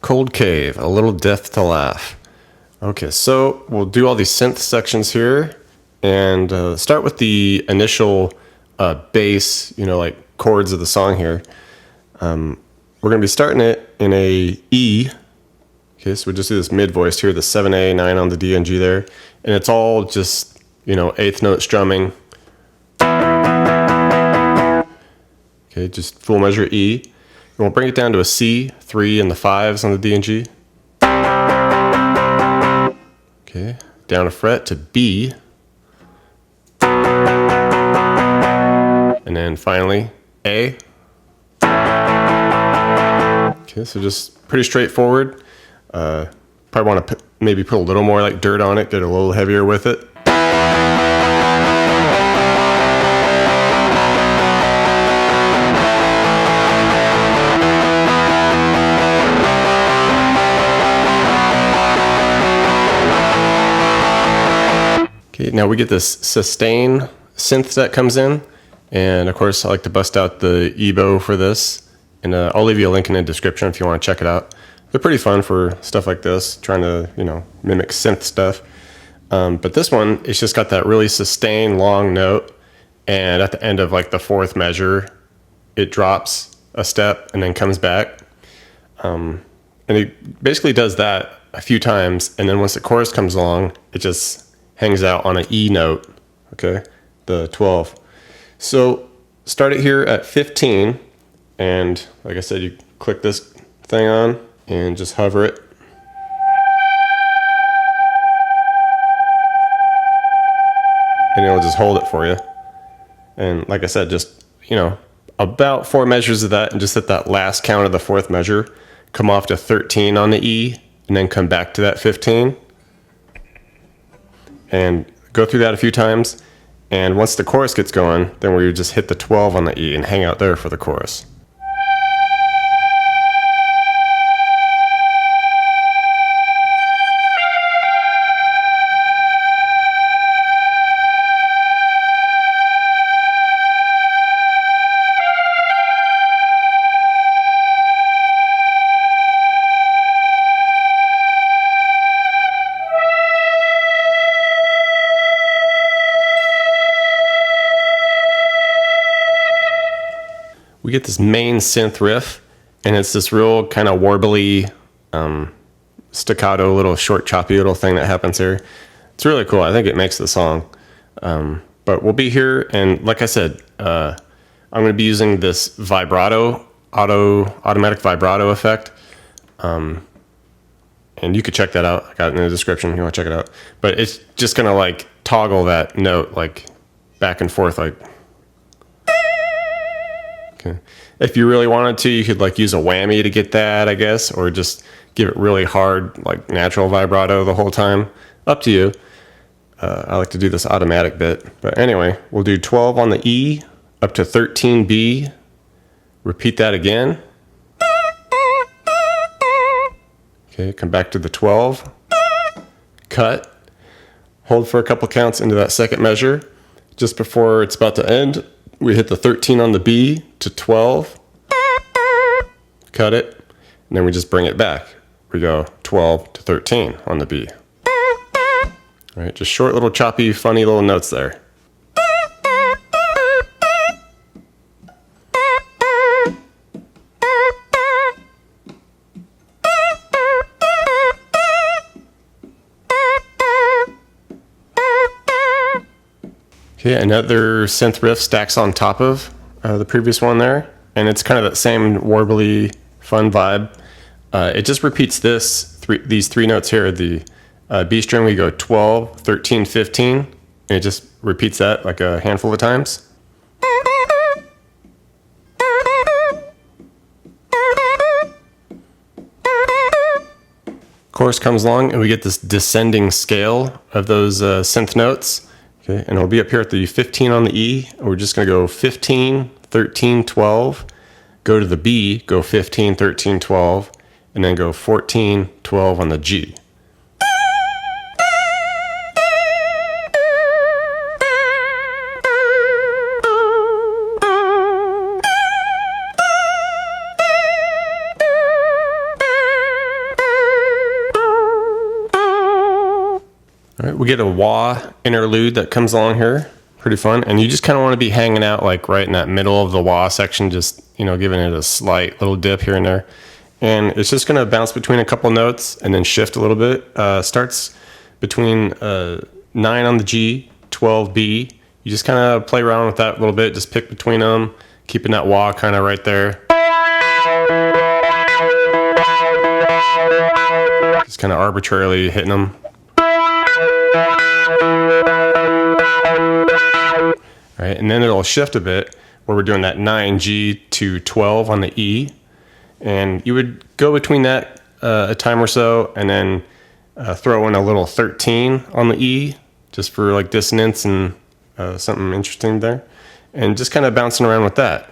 Cold Cave, A Little Death to Laugh. Okay, so we'll do all these synth sections here and start with the initial bass, like chords of the song here. We're going to be starting it in a E. Okay, so we just do this mid voice here, the 7A, 9 on the D and G there. And it's all just, eighth note strumming. Okay, just full measure E. And we'll bring it down to a C, 3 and the 5s on the D and G. Okay, down a fret to B. And then finally, A. Okay, so just pretty straightforward. Probably want to maybe put a little more like dirt on it, get a little heavier with it. Okay, now we get this sustain synth that comes in, and of course I like to bust out the EBow for this, and I'll leave you a link in the description if you want to check it out. They're pretty fun for stuff like this, trying to mimic synth stuff. But this one, it's just got that really sustained long note, and at the end of like the fourth measure, it drops a step and then comes back, and it basically does that a few times, and then once the chorus comes along, it just hangs out on an E note, okay, the 12. So start it here at 15, and like I said, you click this thing on and just hover it. And it'll just hold it for you. And like I said, just, about 4 measures of that, and just at that last count of the fourth measure, come off to 13 on the E, and then come back to that 15. And go through that a few times, and once the chorus gets going, then we just hit the 12 on the E and hang out there for the chorus. We get this main synth riff, and it's this real kind of warbly, staccato, little short, choppy little thing that happens here. It's really cool. I think it makes the song. But we'll be here, and like I said, I'm going to be using this vibrato, automatic vibrato effect. And you could check that out. I got it in the description if you want to check it out. But it's just going to like toggle that note like back and forth like. Okay. If you really wanted to, you could like use a whammy to get that, I guess, or just give it really hard, like natural vibrato the whole time. Up to you. I like to do this automatic bit. But anyway, we'll do 12 on the E up to 13 B. Repeat that again. Okay, come back to the 12. Cut. Hold for a couple counts into that second measure. Just before it's about to end, we hit the 13 on the B to 12, cut it, and then we just bring it back. We go 12 to 13 on the B. All right, just short little choppy, funny little notes there. Okay, another synth riff stacks on top of the previous one there, and it's kind of that same warbly, fun vibe. It just repeats these three notes here. The B string, we go 12, 13, 15, and it just repeats that like a handful of times. Chorus comes along, and we get this descending scale of those synth notes. Okay, and it'll be up here at the 15 on the E. We're just going to go 15, 13, 12, go to the B, go 15, 13, 12, and then go 14, 12 on the G. Right, we get a wah interlude that comes along here. Pretty fun. And you just kind of want to be hanging out like right in that middle of the wah section, just, you know, giving it a slight little dip here and there. And it's just going to bounce between a couple notes and then shift a little bit. Starts between 9 on the G, 12 B. You just kind of play around with that a little bit. Just pick between them, keeping that wah kind of right there. Just kind of arbitrarily hitting them. Right, and then it'll shift a bit where we're doing that 9G to 12 on the E. And you would go between that a time or so and then throw in a little 13 on the E just for like dissonance and something interesting there. And just kind of bouncing around with that.